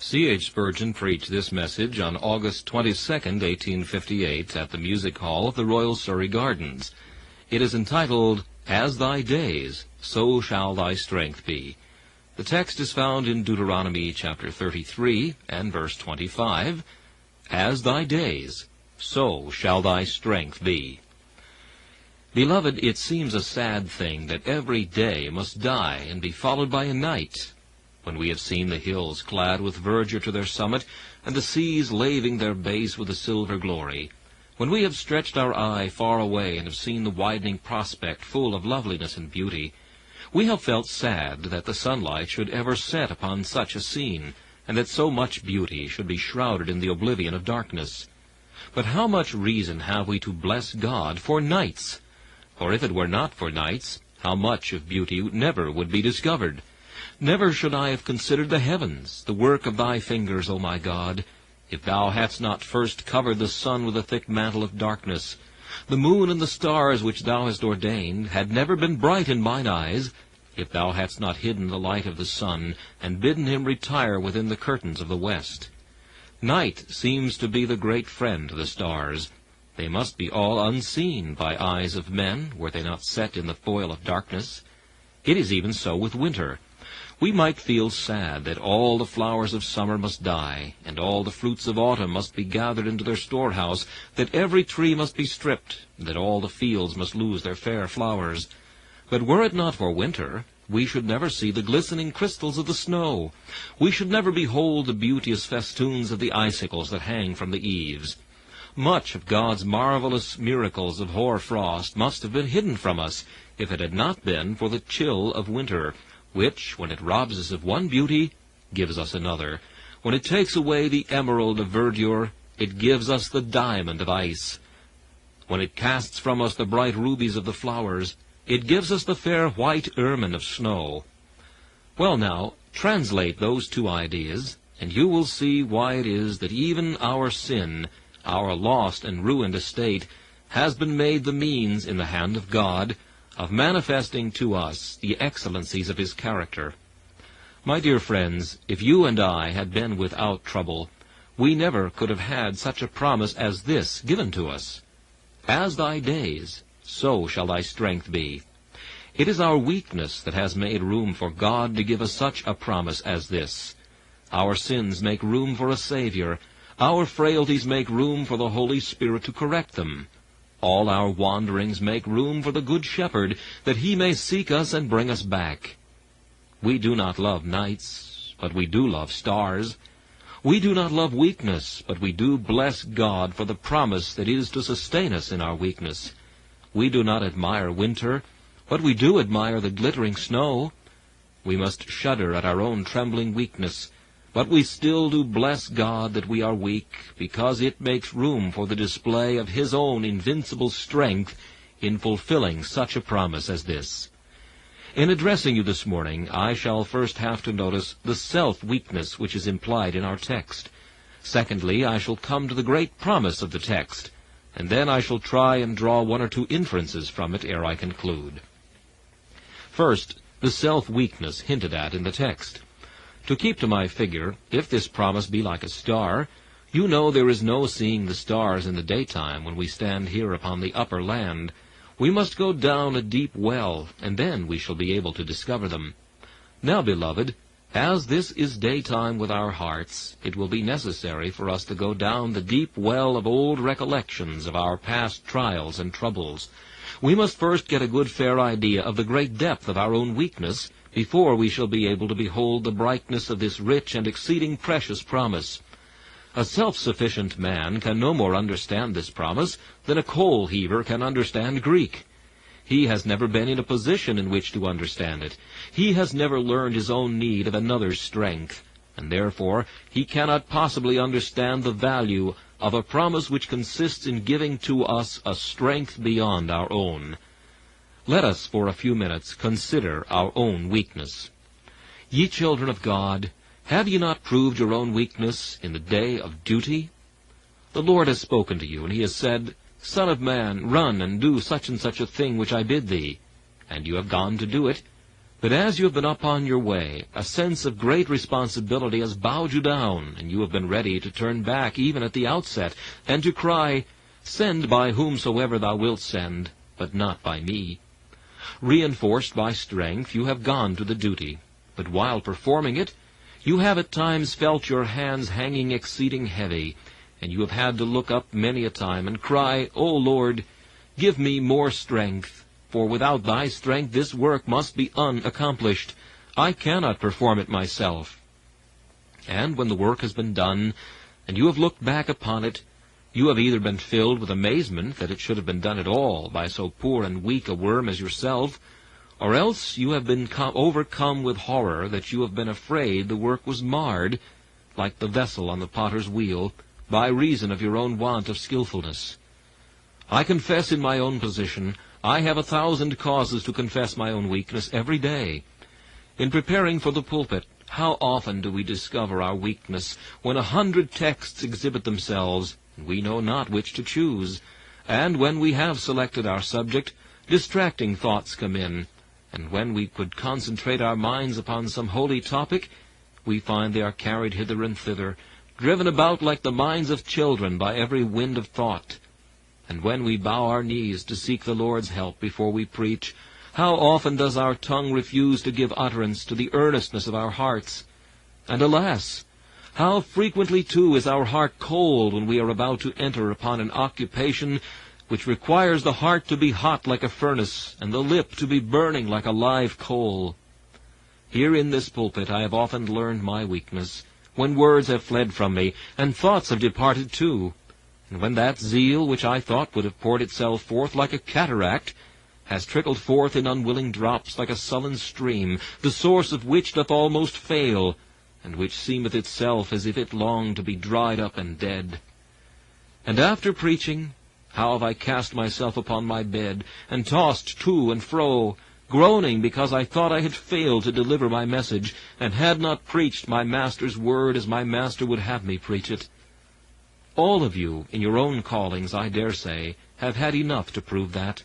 C.H. Spurgeon preached this message on August 22, 1858, at the Music Hall of the Royal Surrey Gardens. It is entitled, As Thy Days, So Shall Thy Strength Be. The text is found in Deuteronomy chapter 33 and verse 25. As thy days, so shall thy strength be. Beloved, it seems a sad thing that every day must die and be followed by a night. When we have seen the hills clad with verdure to their summit, and the seas laving their base with a silver glory, when we have stretched our eye far away and have seen the widening prospect full of loveliness and beauty, we have felt sad that the sunlight should ever set upon such a scene, and that so much beauty should be shrouded in the oblivion of darkness. But how much reason have we to bless God for nights? For if it were not for nights, how much of beauty never would be discovered? Never should I have considered the heavens, the work of thy fingers, O my God, if thou hadst not first covered the sun with a thick mantle of darkness. The moon and the stars which thou hast ordained had never been bright in mine eyes, if thou hadst not hidden the light of the sun, and bidden him retire within the curtains of the west. Night seems to be the great friend to the stars. They must be all unseen by eyes of men, were they not set in the foil of darkness. It is even so with winter. We might feel sad that all the flowers of summer must die, and all the fruits of autumn must be gathered into their storehouse, that every tree must be stripped, and that all the fields must lose their fair flowers. But were it not for winter, we should never see the glistening crystals of the snow. We should never behold the beauteous festoons of the icicles that hang from the eaves. Much of God's marvelous miracles of hoar frost must have been hidden from us, if it had not been for the chill of winter, which, when it robs us of one beauty, gives us another. When it takes away the emerald of verdure, it gives us the diamond of ice. When it casts from us the bright rubies of the flowers, it gives us the fair white ermine of snow. Well now, translate those two ideas, and you will see why it is that even our sin, our lost and ruined estate, has been made the means in the hand of God of manifesting to us the excellencies of his character. My dear friends, if you and I had been without trouble, we never could have had such a promise as this given to us. As thy days, so shall thy strength be. It is our weakness that has made room for God to give us such a promise as this. Our sins make room for a Savior. Our frailties make room for the Holy Spirit to correct them. All our wanderings make room for the Good Shepherd, that he may seek us and bring us back. We do not love nights, but we do love stars. We do not love weakness, but we do bless God for the promise that is to sustain us in our weakness. We do not admire winter, but we do admire the glittering snow. We must shudder at our own trembling weakness, but we still do bless God that we are weak, because it makes room for the display of his own invincible strength in fulfilling such a promise as this. In addressing you this morning, I shall first have to notice the self-weakness which is implied in our text. Secondly, I shall come to the great promise of the text, and then I shall try and draw one or two inferences from it ere I conclude. First, the self-weakness hinted at in the text. To keep to my figure, if this promise be like a star, you know there is no seeing the stars in the daytime when we stand here upon the upper land. We must go down a deep well, and then we shall be able to discover them. Now, beloved, as this is daytime with our hearts, it will be necessary for us to go down the deep well of old recollections of our past trials and troubles. We must first get a good fair idea of the great depth of our own weakness, before we shall be able to behold the brightness of this rich and exceeding precious promise. A self-sufficient man can no more understand this promise than a coal-heaver can understand Greek. He has never been in a position in which to understand it. He has never learned his own need of another's strength, and therefore he cannot possibly understand the value of a promise which consists in giving to us a strength beyond our own. Let us for a few minutes consider our own weakness. Ye children of God, have ye not proved your own weakness in the day of duty? The Lord has spoken to you, and he has said, Son of man, run and do such and such a thing which I bid thee. And you have gone to do it. But as you have been upon your way, a sense of great responsibility has bowed you down, and you have been ready to turn back even at the outset, and to cry, "Send by whomsoever thou wilt send, but not by me." Reinforced by strength, you have gone to the duty, but while performing it, you have at times felt your hands hanging exceeding heavy, and you have had to look up many a time and cry, "O Lord, give me more strength, for without thy strength this work must be unaccomplished. I cannot perform it myself." And when the work has been done, and you have looked back upon it, you have either been filled with amazement that it should have been done at all by so poor and weak a worm as yourself, or else you have been overcome with horror that you have been afraid the work was marred, like the vessel on the potter's wheel, by reason of your own want of skillfulness. I confess in my own position, I have 1,000 causes to confess my own weakness every day. In preparing for the pulpit, how often do we discover our weakness when 100 texts exhibit themselves, and we know not which to choose, and when we have selected our subject, distracting thoughts come in, and when we could concentrate our minds upon some holy topic, we find they are carried hither and thither, driven about like the minds of children by every wind of thought. And when we bow our knees to seek the Lord's help before we preach, how often does our tongue refuse to give utterance to the earnestness of our hearts? And alas, how frequently, too, is our heart cold when we are about to enter upon an occupation which requires the heart to be hot like a furnace, and the lip to be burning like a live coal. Here in this pulpit I have often learned my weakness, when words have fled from me, and thoughts have departed too, and when that zeal which I thought would have poured itself forth like a cataract has trickled forth in unwilling drops like a sullen stream, the source of which doth almost fail, and which seemeth itself as if it longed to be dried up and dead. And after preaching, how have I cast myself upon my bed, and tossed to and fro, groaning because I thought I had failed to deliver my message, and had not preached my Master's word as my Master would have me preach it. All of you, in your own callings, I dare say, have had enough to prove that.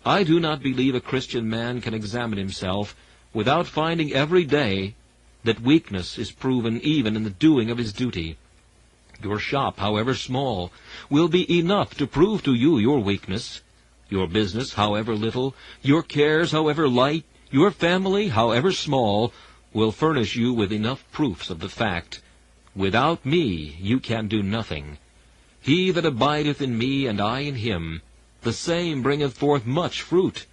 I do not believe a Christian man can examine himself without finding every day that weakness is proven even in the doing of his duty. Your shop, however small, will be enough to prove to you your weakness. Your business, however little, your cares, however light, your family, however small, will furnish you with enough proofs of the fact. Without me you can do nothing. He that abideth in me, and I in him, the same bringeth forth much fruit.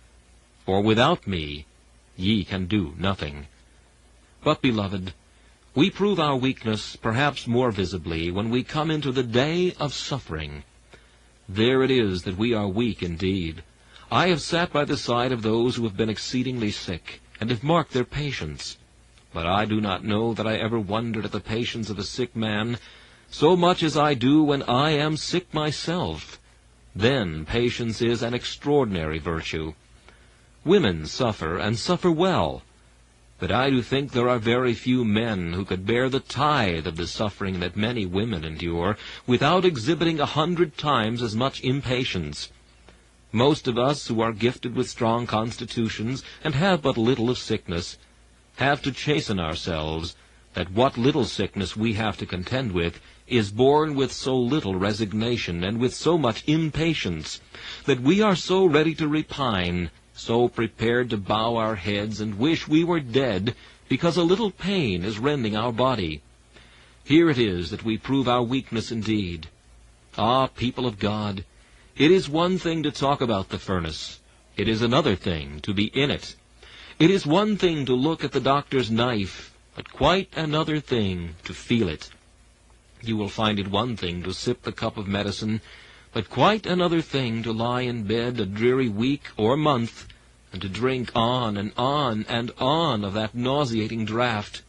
For without me ye can do nothing. But, beloved, we prove our weakness perhaps more visibly when we come into the day of suffering. There it is that we are weak indeed. I have sat by the side of those who have been exceedingly sick, and have marked their patience. But I do not know that I ever wondered at the patience of a sick man so much as I do when I am sick myself. Then patience is an extraordinary virtue. Women suffer, and suffer well. But I do think there are very few men who could bear the tithe of the suffering that many women endure, without exhibiting 100 times as much impatience. Most of us who are gifted with strong constitutions, and have but little of sickness, have to chasten ourselves that what little sickness we have to contend with is borne with so little resignation and with so much impatience, that we are so ready to repine, so prepared to bow our heads and wish we were dead, because a little pain is rending our body. Here it is that we prove our weakness indeed. Ah, people of God, it is one thing to talk about the furnace. It is another thing to be in it. It is one thing to look at the doctor's knife, but quite another thing to feel it. You will find it one thing to sip the cup of medicine, but quite another thing to lie in bed a dreary week or month, and to drink on and on and on of that nauseating draught.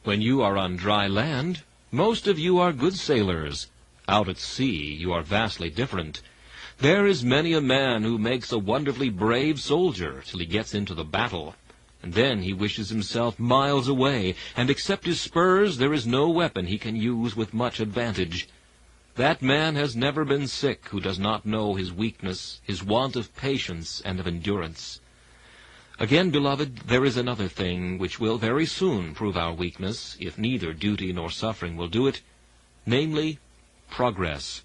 When you are on dry land, most of you are good sailors. Out at sea, you are vastly different. There is many a man who makes a wonderfully brave soldier till he gets into the battle, and then he wishes himself miles away, and except his spurs there is no weapon he can use with much advantage. That man has never been sick who does not know his weakness, his want of patience and of endurance. Again, beloved, there is another thing which will very soon prove our weakness, if neither duty nor suffering will do it, namely, progress.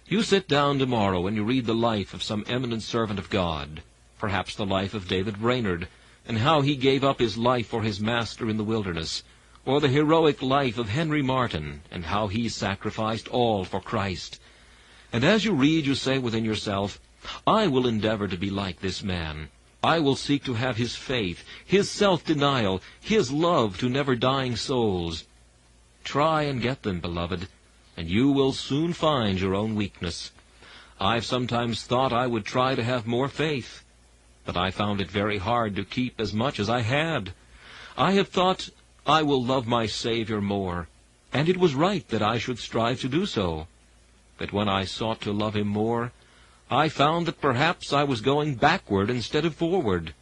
You sit down tomorrow and you read the life of some eminent servant of God, perhaps the life of David Brainerd, and how he gave up his life for his master in the wilderness, or the heroic life of Henry Martyn, and how he sacrificed all for Christ. And as you read, you say within yourself, I will endeavor to be like this man. I will seek to have his faith, his self-denial, his love to never-dying souls. Try and get them, beloved, and you will soon find your own weakness. I've sometimes thought I would try to have more faith, but I found it very hard to keep as much as I had. I have thought, I will love my Savior more, and it was right that I should strive to do so. But when I sought to love him more, I found that perhaps I was going backward instead of forward.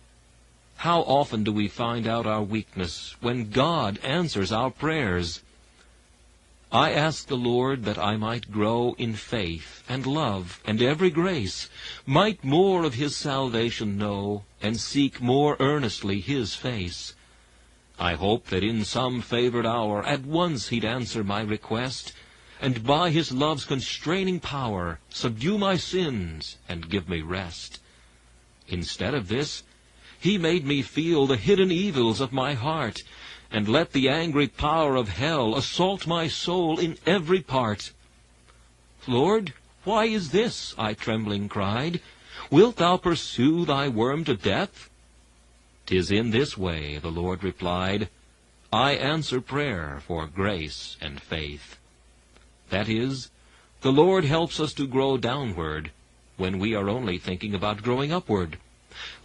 How often do we find out our weakness when God answers our prayers? I ask the Lord that I might grow in faith and love and every grace, might more of his salvation know, and seek more earnestly his face. I hope that in some favored hour at once he'd answer my request, and by his love's constraining power subdue my sins and give me rest. Instead of this, he made me feel the hidden evils of my heart, and let the angry power of hell assault my soul in every part. Lord, why is this? I trembling cried. Wilt thou pursue thy worm to death? 'Tis in this way, the Lord replied, I answer prayer for grace and faith. That is, the Lord helps us to grow downward when we are only thinking about growing upward.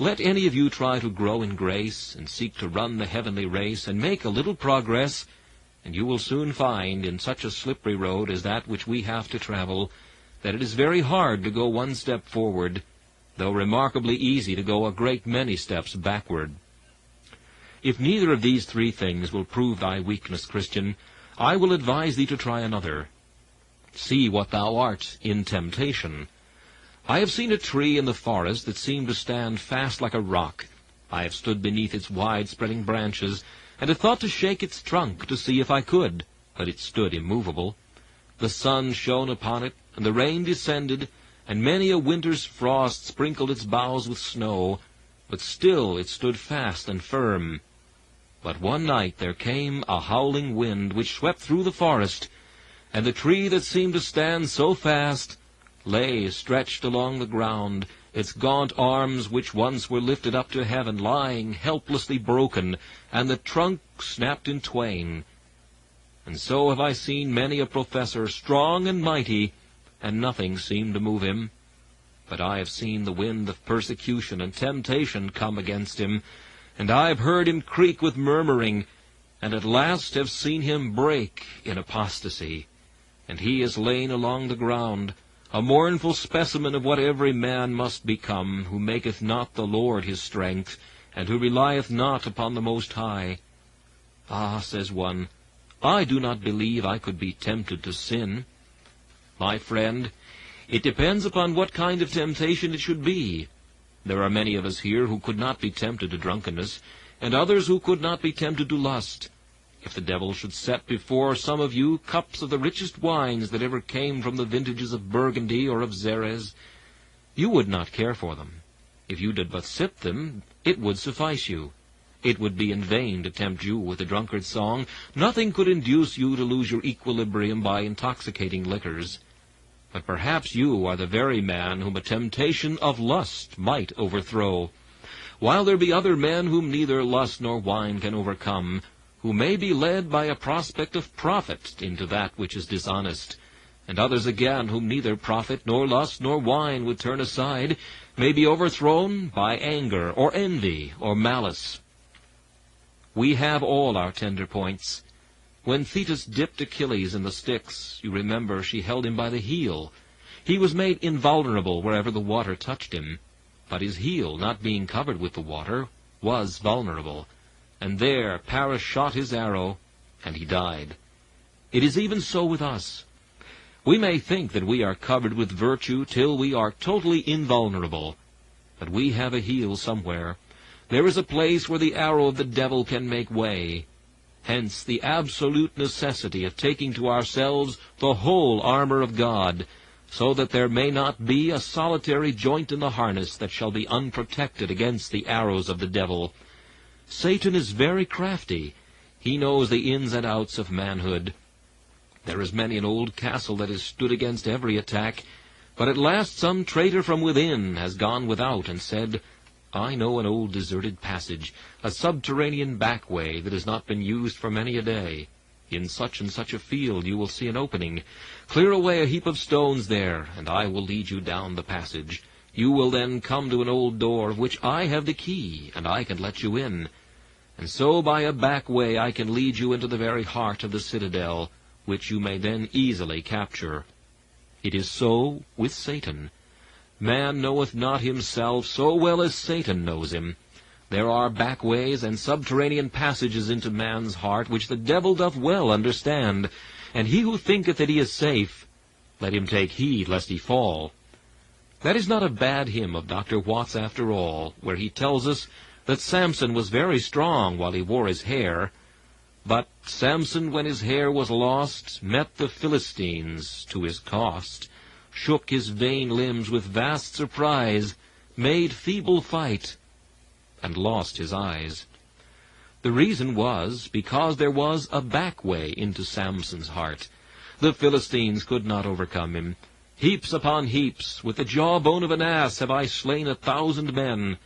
Let any of you try to grow in grace and seek to run the heavenly race and make a little progress, and you will soon find in such a slippery road as that which we have to travel that it is very hard to go one step forward, though remarkably easy to go a great many steps backward. If neither of these three things will prove thy weakness, Christian, I will advise thee to try another. See what thou art in temptation. I have seen a tree in the forest that seemed to stand fast like a rock. I have stood beneath its wide-spreading branches, and have thought to shake its trunk to see if I could, but it stood immovable. The sun shone upon it, and the rain descended, and many a winter's frost sprinkled its boughs with snow, but still it stood fast and firm. But one night there came a howling wind which swept through the forest, and the tree that seemed to stand so fast lay stretched along the ground, its gaunt arms which once were lifted up to heaven lying helplessly broken, and the trunk snapped in twain. And so have I seen many a professor strong and mighty, and nothing seemed to move him. But I have seen the wind of persecution and temptation come against him, and I have heard him creak with murmuring, and at last have seen him break in apostasy. And he is lain along the ground, a mournful specimen of what every man must become, who maketh not the Lord his strength, and who relieth not upon the Most High. Ah, says one, I do not believe I could be tempted to sin. My friend, it depends upon what kind of temptation it should be. There are many of us here who could not be tempted to drunkenness, and others who could not be tempted to lust. If the devil should set before some of you cups of the richest wines that ever came from the vintages of Burgundy or of Xerez, you would not care for them. If you did but sip them, it would suffice you. It would be in vain to tempt you with a drunkard's song. Nothing could induce you to lose your equilibrium by intoxicating liquors. But perhaps you are the very man whom a temptation of lust might overthrow, while there be other men whom neither lust nor wine can overcome, who may be led by a prospect of profit into that which is dishonest, and others again whom neither profit nor lust nor wine would turn aside, may be overthrown by anger or envy or malice. We have all our tender points. When Thetis dipped Achilles in the Styx, you remember she held him by the heel. He was made invulnerable wherever the water touched him, but his heel, not being covered with the water, was vulnerable. And there Paris shot his arrow, and he died. It is even so with us. We may think that we are covered with virtue till we are totally invulnerable, but we have a heel somewhere. There is a place where the arrow of the devil can make way. Hence the absolute necessity of taking to ourselves the whole armor of God, so that there may not be a solitary joint in the harness that shall be unprotected against the arrows of the devil. Satan is very crafty. He knows the ins and outs of manhood. There is many an old castle that has stood against every attack, but at last some traitor from within has gone without and said, I know an old deserted passage, a subterranean back way that has not been used for many a day. In such and such a field you will see an opening. Clear away a heap of stones there, and I will lead you down the passage. You will then come to an old door of which I have the key, and I can let you in. And so by a back way I can lead you into the very heart of the citadel, which you may then easily capture. It is so with Satan. Man knoweth not himself so well as Satan knows him. There are back ways and subterranean passages into man's heart which the devil doth well understand, and he who thinketh that he is safe, let him take heed lest he fall. That is not a bad hymn of Dr. Watts after all, where he tells us that Samson was very strong while he wore his hair, but Samson, when his hair was lost, met the Philistines to his cost, shook his vain limbs with vast surprise, made feeble fight, and lost his eyes. The reason was because there was a back way into Samson's heart. The Philistines could not overcome him. Heaps upon heaps, with the jawbone of an ass have I slain 1,000 men.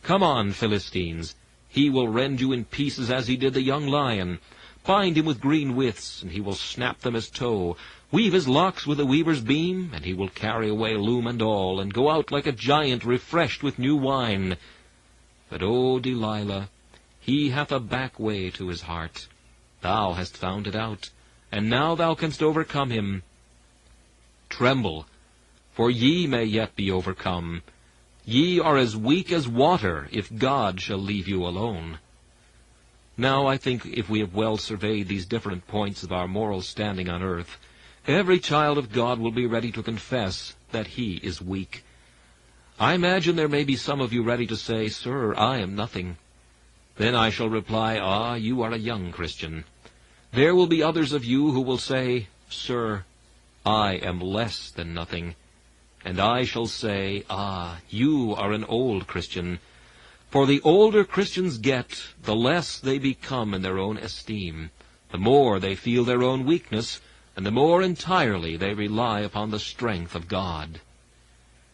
Come on, Philistines, he will rend you in pieces as he did the young lion. Bind him with green withes, and he will snap them as tow. Weave his locks with a weaver's beam, and he will carry away loom and all, and go out like a giant refreshed with new wine. But, O Delilah, he hath a back way to his heart. Thou hast found it out, and now thou canst overcome him. Tremble, for ye may yet be overcome. Ye are as weak as water, if God shall leave you alone. Now, I think if we have well surveyed these different points of our moral standing on earth, every child of God will be ready to confess that he is weak. I imagine there may be some of you ready to say, Sir, I am nothing. Then I shall reply, Ah, you are a young Christian. There will be others of you who will say, Sir, I am less than nothing. And I shall say, Ah, you are an old Christian. For the older Christians get, the less they become in their own esteem, the more they feel their own weakness, and the more entirely they rely upon the strength of God.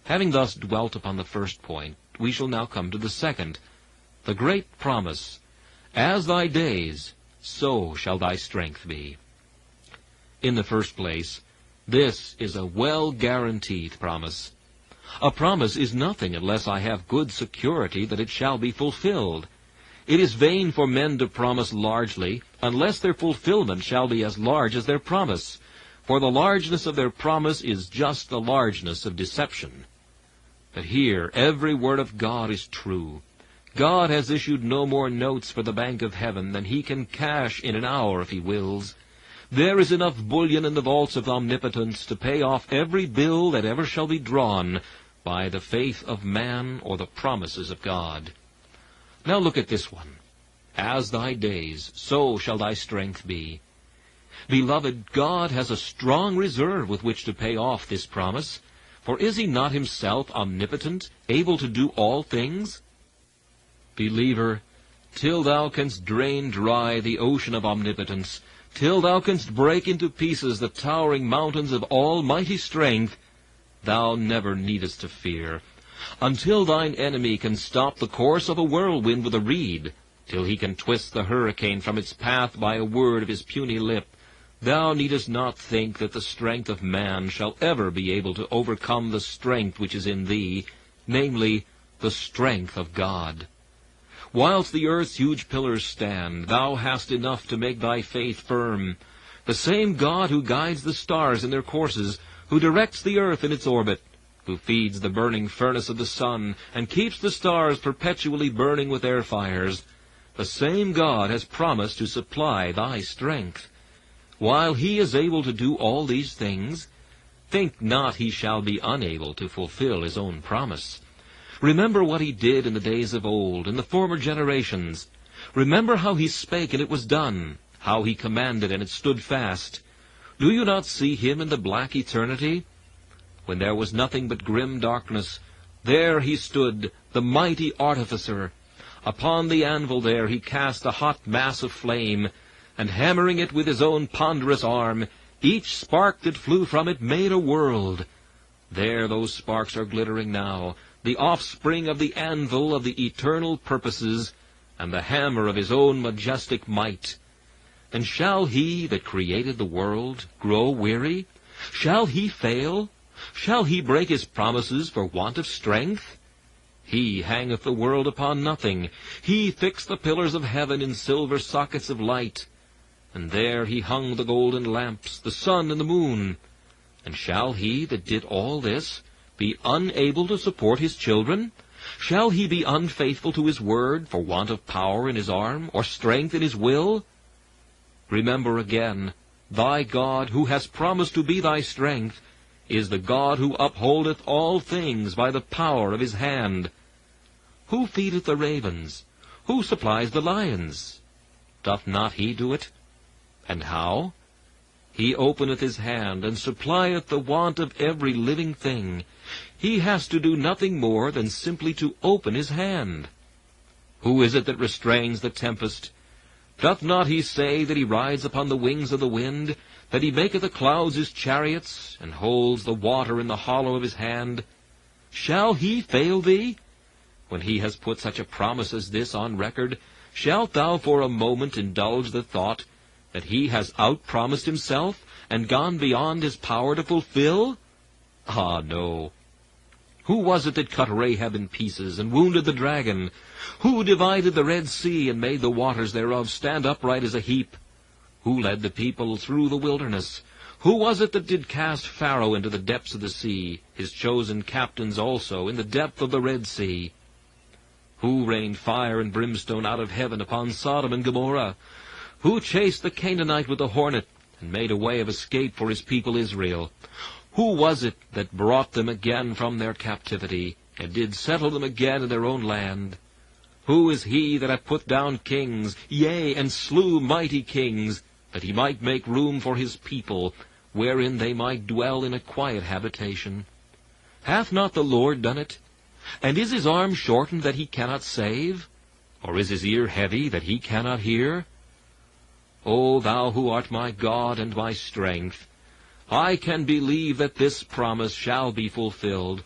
Having thus dwelt upon the first point, we shall now come to the second, the great promise, As thy days, so shall thy strength be. In the first place, this is a well-guaranteed promise. A promise is nothing unless I have good security that it shall be fulfilled. It is vain for men to promise largely, unless their fulfillment shall be as large as their promise. For the largeness of their promise is just the largeness of deception. But here, every word of God is true. God has issued no more notes for the bank of heaven than he can cash in an hour if he wills. There is enough bullion in the vaults of omnipotence to pay off every bill that ever shall be drawn by the faith of man or the promises of God. Now look at this one. As thy days, so shall thy strength be. Beloved, God has a strong reserve with which to pay off this promise. For is he not himself omnipotent, able to do all things? Believer, till thou canst drain dry the ocean of omnipotence, till thou canst break into pieces the towering mountains of almighty strength, thou never needest to fear. Until thine enemy can stop the course of a whirlwind with a reed, till he can twist the hurricane from its path by a word of his puny lip, thou needest not think that the strength of man shall ever be able to overcome the strength which is in thee, namely, the strength of God. Whilst the earth's huge pillars stand, thou hast enough to make thy faith firm. The same God who guides the stars in their courses, who directs the earth in its orbit, who feeds the burning furnace of the sun, and keeps the stars perpetually burning with their fires, the same God has promised to supply thy strength. While he is able to do all these things, think not he shall be unable to fulfill his own promise. Remember what he did in the days of old, in the former generations. Remember how he spake, and it was done, how he commanded, and it stood fast. Do you not see him in the black eternity? When there was nothing but grim darkness, there he stood, the mighty artificer. Upon the anvil there he cast a hot mass of flame, and hammering it with his own ponderous arm, each spark that flew from it made a world. There those sparks are glittering now, the offspring of the anvil of the eternal purposes, and the hammer of his own majestic might. And shall he that created the world grow weary? Shall he fail? Shall he break his promises for want of strength? He hangeth the world upon nothing. He fixed the pillars of heaven in silver sockets of light. And there he hung the golden lamps, the sun and the moon. And shall he that did all this be unable to support his children? Shall he be unfaithful to his word for want of power in his arm, or strength in his will? Remember again, thy God, who has promised to be thy strength, is the God who upholdeth all things by the power of his hand. Who feedeth the ravens? Who supplies the lions? Doth not he do it? And how? He openeth his hand, and supplieth the want of every living thing. He has to do nothing more than simply to open his hand. Who is it that restrains the tempest? Doth not he say that he rides upon the wings of the wind, that he maketh the clouds his chariots, and holds the water in the hollow of his hand? Shall he fail thee? When he has put such a promise as this on record, shalt thou for a moment indulge the thought that he has outpromised himself, and gone beyond his power to fulfill? Ah, no. Who was it that cut Rahab in pieces, and wounded the dragon? Who divided the Red Sea, and made the waters thereof stand upright as a heap? Who led the people through the wilderness? Who was it that did cast Pharaoh into the depths of the sea, his chosen captains also in the depth of the Red Sea? Who rained fire and brimstone out of heaven upon Sodom and Gomorrah? Who chased the Canaanite with the hornet, and made a way of escape for his people Israel? Who was it that brought them again from their captivity, and did settle them again in their own land? Who is he that hath put down kings, yea, and slew mighty kings, that he might make room for his people, wherein they might dwell in a quiet habitation? Hath not the Lord done it? And is his arm shortened that he cannot save? Or is his ear heavy that he cannot hear? O thou who art my God and my strength, I can believe that this promise shall be fulfilled,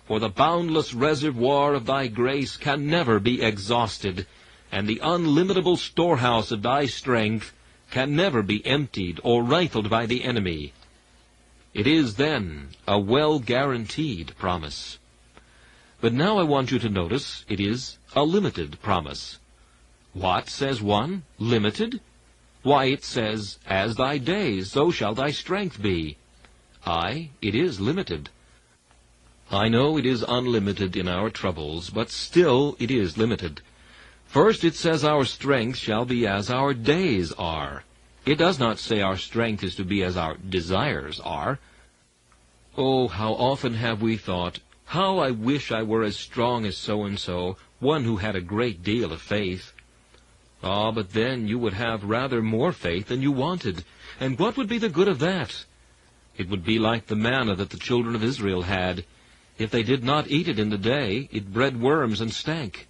for the boundless reservoir of thy grace can never be exhausted, and the unlimitable storehouse of thy strength can never be emptied or rifled by the enemy. It is, then, a well-guaranteed promise. But now I want you to notice it is a limited promise. What, says one, limited? Why, it says, as thy days, so shall thy strength be. Aye, it is limited. I know it is unlimited in our troubles, but still it is limited. First it says our strength shall be as our days are. It does not say our strength is to be as our desires are. Oh, how often have we thought, how I wish I were as strong as so-and-so, one who had a great deal of faith. Ah, but then you would have rather more faith than you wanted, and what would be the good of that? It would be like the manna that the children of Israel had. If they did not eat it in the day, it bred worms and stank.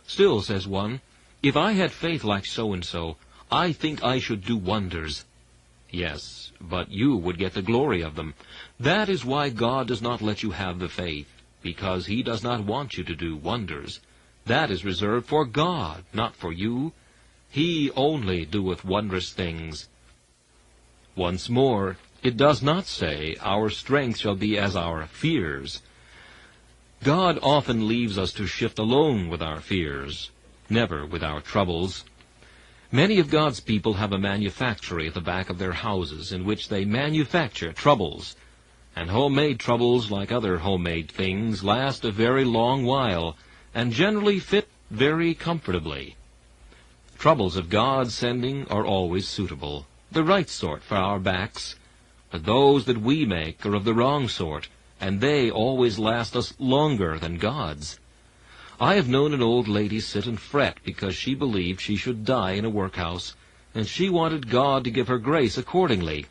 Still, says one, if I had faith like so-and-so, I think I should do wonders. Yes, but you would get the glory of them. That is why God does not let you have the faith, because he does not want you to do wonders. That is reserved for God, not for you. He only doeth wondrous things. Once more, it does not say, our strength shall be as our fears. God often leaves us to shift alone with our fears, never with our troubles. Many of God's people have a manufactory at the back of their houses in which they manufacture troubles. And homemade troubles, like other homemade things, last a very long while, and generally fit very comfortably. Troubles of God's sending are always suitable, the right sort for our backs, but those that we make are of the wrong sort, and they always last us longer than God's. I have known an old lady sit and fret because she believed she should die in a workhouse, and she wanted God to give her grace accordingly.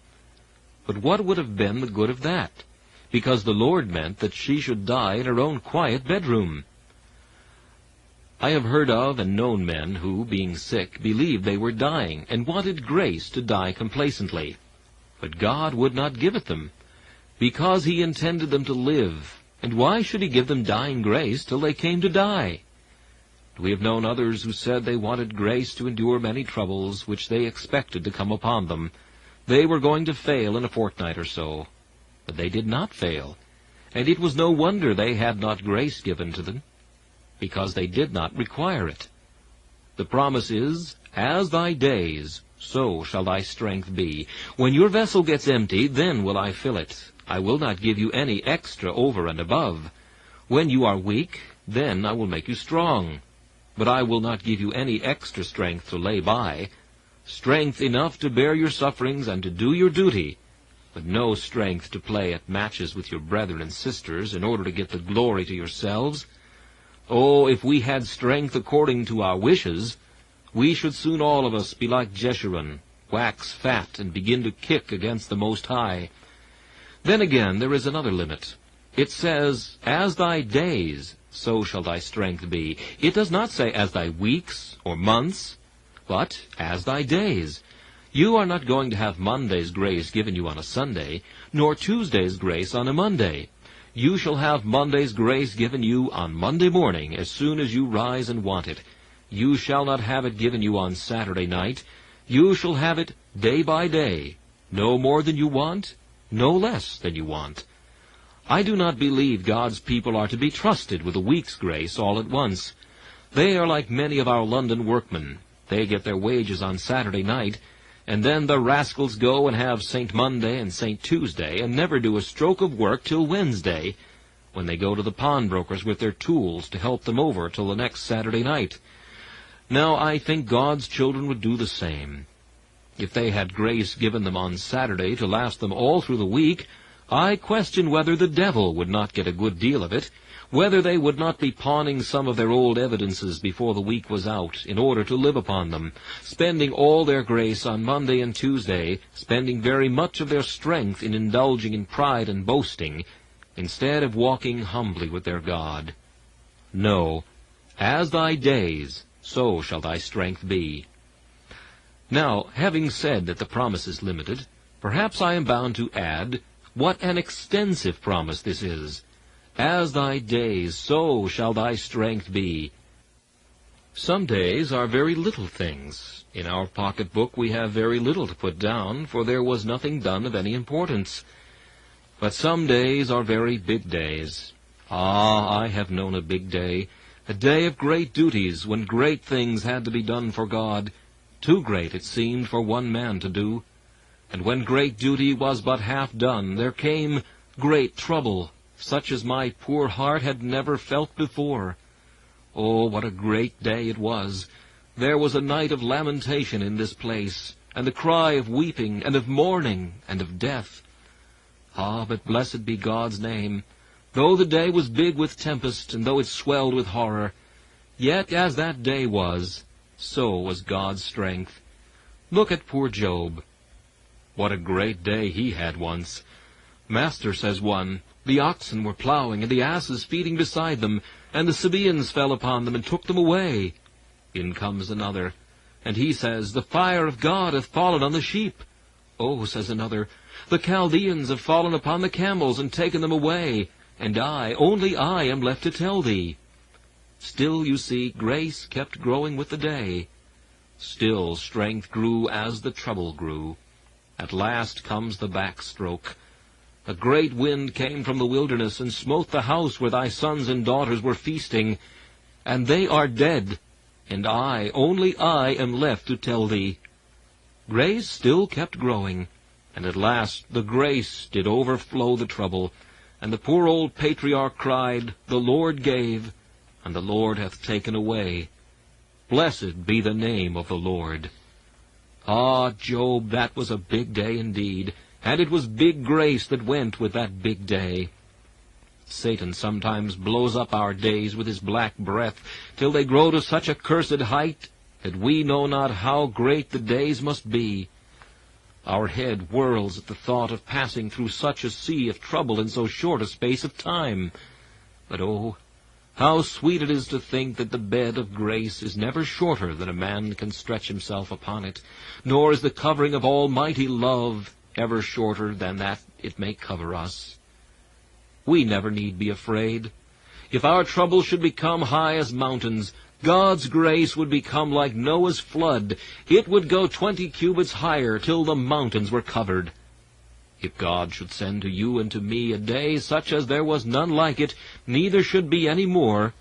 But what would have been the good of that? Because the Lord meant that she should die in her own quiet bedroom. I have heard of and known men who, being sick, believed they were dying, and wanted grace to die complacently. But God would not give it them, because He intended them to live. And why should He give them dying grace till they came to die? We have known others who said they wanted grace to endure many troubles which they expected to come upon them. They were going to fail in a fortnight or so. But they did not fail, and it was no wonder they had not grace given to them, because they did not require it. The promise is, "As thy days, so shall thy strength be." When your vessel gets empty, then will I fill it. I will not give you any extra over and above. When you are weak, then I will make you strong. But I will not give you any extra strength to lay by. Strength enough to bear your sufferings and to do your duty, but no strength to play at matches with your brethren and sisters in order to get the glory to yourselves. Oh, if we had strength according to our wishes, we should soon all of us be like Jeshurun, wax fat, and begin to kick against the Most High. Then again, there is another limit. It says, "As thy days, so shall thy strength be." It does not say, "As thy weeks or months," but "as thy days." You are not going to have Monday's grace given you on a Sunday, nor Tuesday's grace on a Monday. You shall have Monday's grace given you on Monday morning, as soon as you rise and want it. You shall not have it given you on Saturday night. You shall have it day by day, no more than you want, no less than you want. I do not believe God's people are to be trusted with a week's grace all at once. They are like many of our London workmen. They get their wages on Saturday night, and then the rascals go and have St. Monday and St. Tuesday, and never do a stroke of work till Wednesday, when they go to the pawnbrokers with their tools to help them over till the next Saturday night. Now, I think God's children would do the same. If they had grace given them on Saturday to last them all through the week, I question whether the devil would not get a good deal of it, whether they would not be pawning some of their old evidences before the week was out, in order to live upon them, spending all their grace on Monday and Tuesday, spending very much of their strength in indulging in pride and boasting, instead of walking humbly with their God. No, "As thy days, so shall thy strength be." Now, having said that the promise is limited, perhaps I am bound to add what an extensive promise this is. "As thy days, so shall thy strength be." Some days are very little things. In our pocketbook we have very little to put down, for there was nothing done of any importance. But some days are very big days. Ah, I have known a big day, a day of great duties, when great things had to be done for God, too great, it seemed, for one man to do. And when great duty was but half done, there came great trouble, such as my poor heart had never felt before. Oh, what a great day it was! There was a night of lamentation in this place, and the cry of weeping, and of mourning, and of death. Ah, but blessed be God's name! Though the day was big with tempest, and though it swelled with horror, yet as that day was, so was God's strength. Look at poor Job. What a great day he had once! Master, says one, the oxen were plowing, and the asses feeding beside them, and the Sabaeans fell upon them and took them away. In comes another, and he says, the fire of God hath fallen on the sheep. Oh, says another, the Chaldeans have fallen upon the camels and taken them away, and I, only I, am left to tell thee. Still, you see, grace kept growing with the day. Still, strength grew as the trouble grew. At last comes the backstroke. A great wind came from the wilderness, and smote the house where thy sons and daughters were feasting, and they are dead, and I, only I, am left to tell thee. Grace still kept growing, and at last the grace did overflow the trouble, and the poor old patriarch cried, The Lord gave, and the Lord hath taken away. Blessed be the name of the Lord. Ah, Job, that was a big day indeed, and it was big grace that went with that big day. Satan sometimes blows up our days with his black breath, till they grow to such accursed height that we know not how great the days must be. Our head whirls at the thought of passing through such a sea of trouble in so short a space of time. But oh, how sweet it is to think that the bed of grace is never shorter than a man can stretch himself upon it, nor is the covering of almighty love ever shorter than that it may cover us. We never need be afraid. If our troubles should become high as mountains, God's grace would become like Noah's flood. It would go 20 cubits higher till the mountains were covered. If God should send to you and to me a day such as there was none like it, neither should be any more,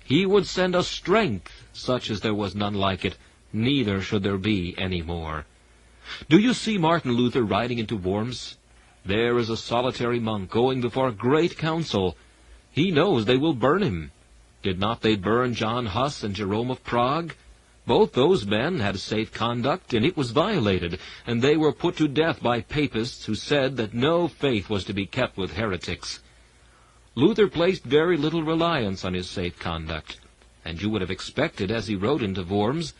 he would send us strength such as there was none like it, neither should there be any more. Do you see Martin Luther riding into Worms? There is a solitary monk going before a great council. He knows they will burn him. Did not they burn John Huss and Jerome of Prague? Both those men had safe conduct, and it was violated, and they were put to death by papists who said that no faith was to be kept with heretics. Luther placed very little reliance on his safe conduct, and you would have expected, as he rode into Worms,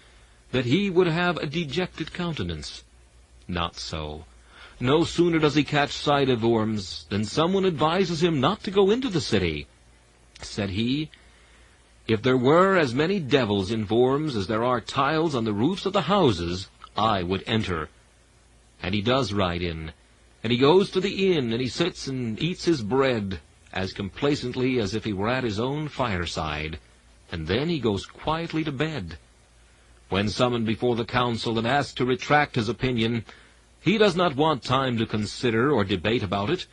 that he would have a dejected countenance. Not so. No sooner does he catch sight of Worms than someone advises him not to go into the city. Said he, "If there were as many devils in Worms as there are tiles on the roofs of the houses, I would enter." And he does ride in, and he goes to the inn, and he sits and eats his bread as complacently as if he were at his own fireside, and then he goes quietly to bed. When summoned before the council and asked to retract his opinion, he does not want time to consider or debate about it,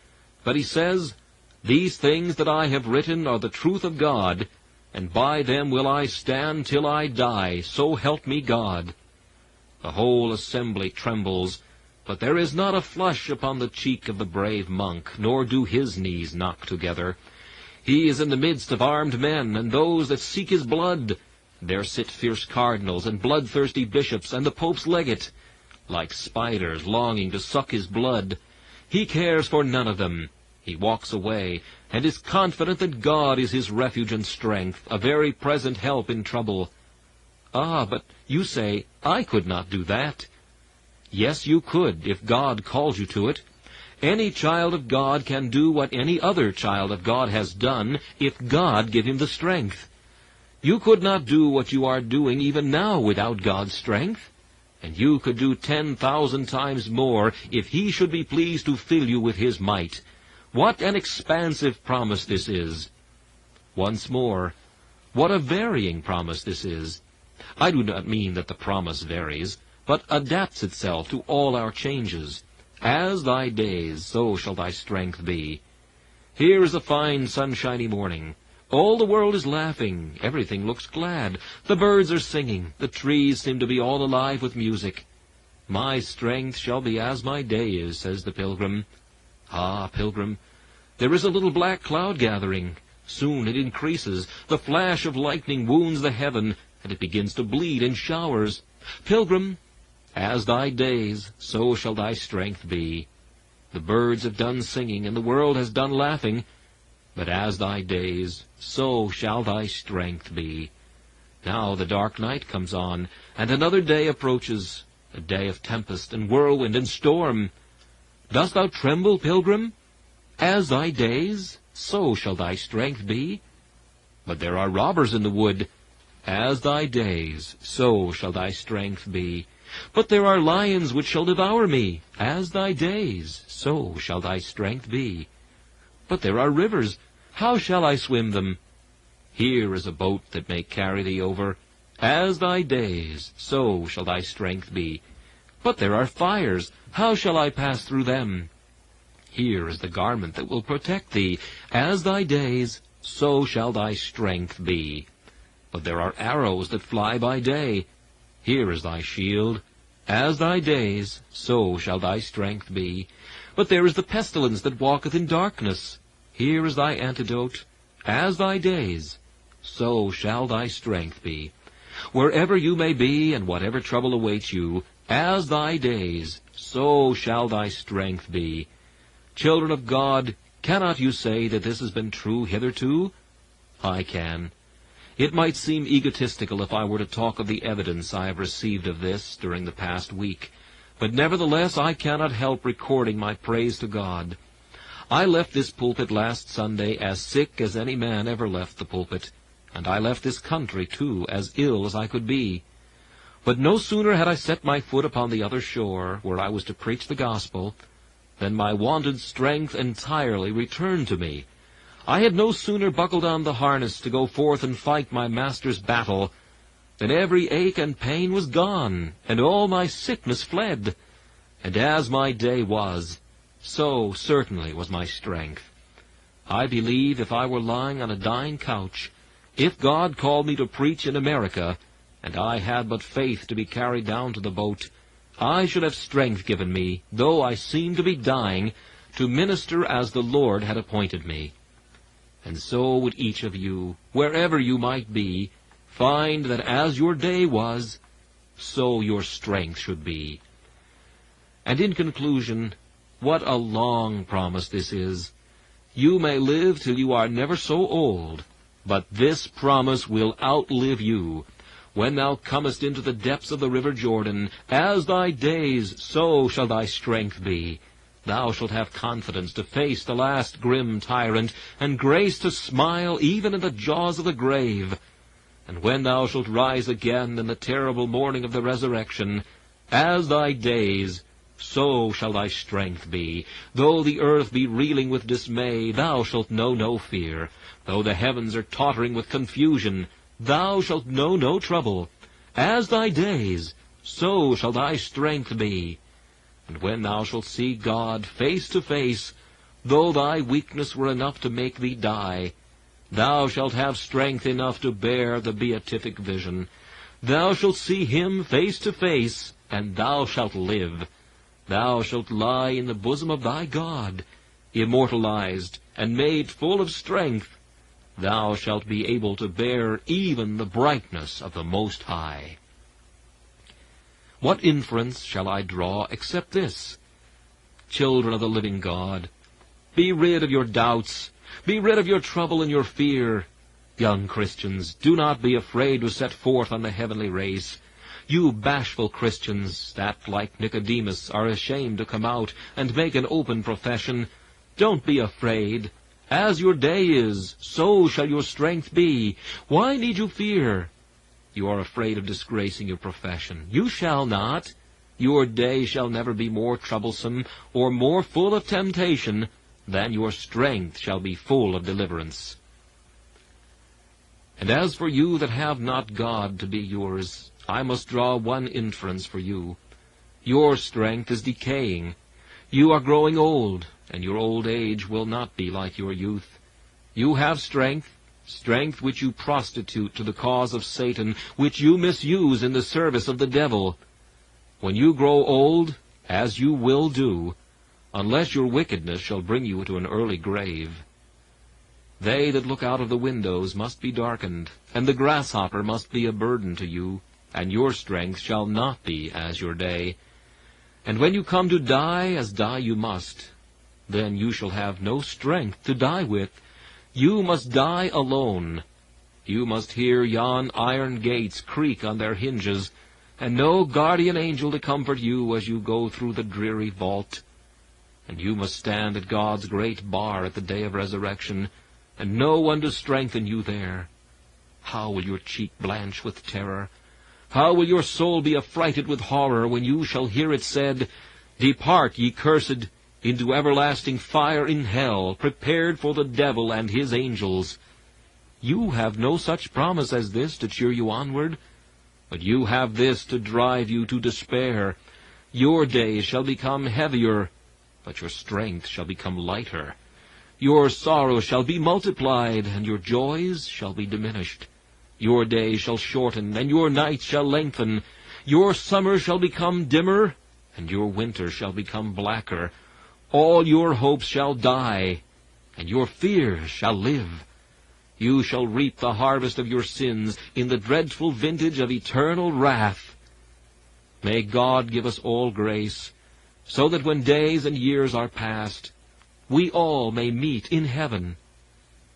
but he says, "These things that I have written are the truth of God, and by them will I stand till I die, so help me God." The whole assembly trembles, but there is not a flush upon the cheek of the brave monk, nor do his knees knock together. He is in the midst of armed men, and those that seek his blood. There sit fierce cardinals, and bloodthirsty bishops, and the Pope's legate, like spiders longing to suck his blood. He cares for none of them. He walks away, and is confident that God is his refuge and strength, a very present help in trouble. Ah, but you say, I could not do that. Yes, you could, if God called you to it. Any child of God can do what any other child of God has done, if God give him the strength. You could not do what you are doing even now without God's strength, and you could do 10,000 times more if he should be pleased to fill you with his might. What an expansive promise this is! Once more, what a varying promise this is! I do not mean that the promise varies, but adapts itself to all our changes. As thy days, so shall thy strength be. Here is a fine sunshiny morning. All the world is laughing, everything looks glad. The birds are singing, the trees seem to be all alive with music. My strength shall be as my day is, says the pilgrim. Ah, pilgrim, there is a little black cloud gathering. Soon it increases. The flash of lightning wounds the heaven, and it begins to bleed in showers. Pilgrim, as thy days, so shall thy strength be. The birds have done singing, and the world has done laughing. But as thy days, so shall thy strength be. Now the dark night comes on, and another day approaches, a day of tempest and whirlwind and storm. Dost thou tremble, pilgrim? As thy days, so shall thy strength be. But there are robbers in the wood. As thy days, so shall thy strength be. But there are lions which shall devour me. As thy days, so shall thy strength be. But there are rivers. How shall I swim them? Here is a boat that may carry thee over. As thy days, so shall thy strength be. But there are fires. How shall I pass through them? Here is the garment that will protect thee. As thy days, so shall thy strength be. But there are arrows that fly by day. Here is thy shield. As thy days, so shall thy strength be. But there is the pestilence that walketh in darkness. Here is thy antidote. As thy days, so shall thy strength be. Wherever you may be, and whatever trouble awaits you, as thy days, so shall thy strength be. Children of God, Cannot you say that this has been true hitherto? I can. It might seem egotistical if I were to talk of the evidence I have received of this during the past week, but nevertheless I cannot help recording my praise to God. I left this pulpit last Sunday as sick as any man ever left the pulpit, and I left this country, too, as ill as I could be. But no sooner had I set my foot upon the other shore, where I was to preach the gospel, than my wonted strength entirely returned to me. I had no sooner buckled on the harness to go forth and fight my Master's battle, than every ache and pain was gone, and all my sickness fled. And as my day was, so certainly was my strength. I believe if I were lying on a dying couch, if God called me to preach in America, and I had but faith to be carried down to the boat, I should have strength given me, though I seemed to be dying, to minister as the Lord had appointed me. And so would each of you, wherever you might be, find that as your day was, so your strength should be. And in conclusion, what a long promise this is. You may live till you are never so old, but this promise will outlive you. When thou comest into the depths of the river Jordan, as thy days, so shall thy strength be. Thou shalt have confidence to face the last grim tyrant, and grace to smile even in the jaws of the grave. And when thou shalt rise again in the terrible morning of the resurrection, as thy days, so shall thy strength be. Though the earth be reeling with dismay, thou shalt know no fear. Though the heavens are tottering with confusion, thou shalt know no trouble. As thy days, so shall thy strength be. And when thou shalt see God face to face, though thy weakness were enough to make thee die, thou shalt have strength enough to bear the beatific vision. Thou shalt see him face to face, and thou shalt live. Thou shalt lie in the bosom of thy God, immortalized and made full of strength. Thou shalt be able to bear even the brightness of the Most High. What inference shall I draw except this? Children of the living God, be rid of your doubts, be rid of your trouble and your fear. Young Christians, do not be afraid to set forth on the heavenly race. You bashful Christians that, like Nicodemus, are ashamed to come out and make an open profession, don't be afraid. As your day is, so shall your strength be. Why need you fear? You are afraid of disgracing your profession. You shall not. Your day shall never be more troublesome or more full of temptation than your strength shall be full of deliverance. And as for you that have not God to be yours, I must draw one inference for you. Your strength is decaying. You are growing old, and your old age will not be like your youth. You have strength, strength which you prostitute to the cause of Satan, which you misuse in the service of the devil. When you grow old, as you will do, unless your wickedness shall bring you to an early grave. They that look out of the windows must be darkened, and the grasshopper must be a burden to you, and your strength shall not be as your day. And when you come to die, as die you must, then you shall have no strength to die with. You must die alone. You must hear yon iron gates creak on their hinges, and no guardian angel to comfort you as you go through the dreary vault. And you must stand at God's great bar at the day of resurrection, and no one to strengthen you there. How will your cheek blanch with terror? How will your soul be affrighted with horror when you shall hear it said, "Depart, ye cursed, into everlasting fire in hell, prepared for the devil and his angels." You have no such promise as this to cheer you onward, but you have this to drive you to despair. Your days shall become heavier, but your strength shall become lighter. Your sorrows shall be multiplied, and your joys shall be diminished. Your days shall shorten, and your nights shall lengthen. Your summer shall become dimmer, and your winter shall become blacker. All your hopes shall die, and your fears shall live. You shall reap the harvest of your sins in the dreadful vintage of eternal wrath. May God give us all grace, so that when days and years are past, we all may meet in heaven.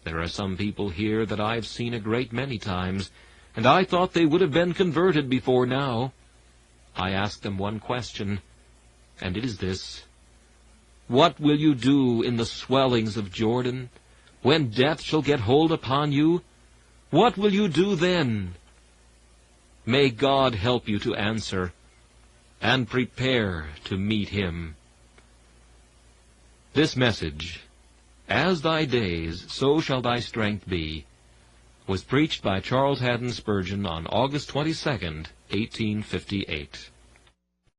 There are some people here that I've seen a great many times, and I thought they would have been converted before now. I ask them one question, and it is this: what will you do in the swellings of Jordan, when death shall get hold upon you? What will you do then? May God help you to answer, and prepare to meet him. This message, As Thy Days, So Shall Thy Strength Be, was preached by Charles Spurgeon on August 22, 1858.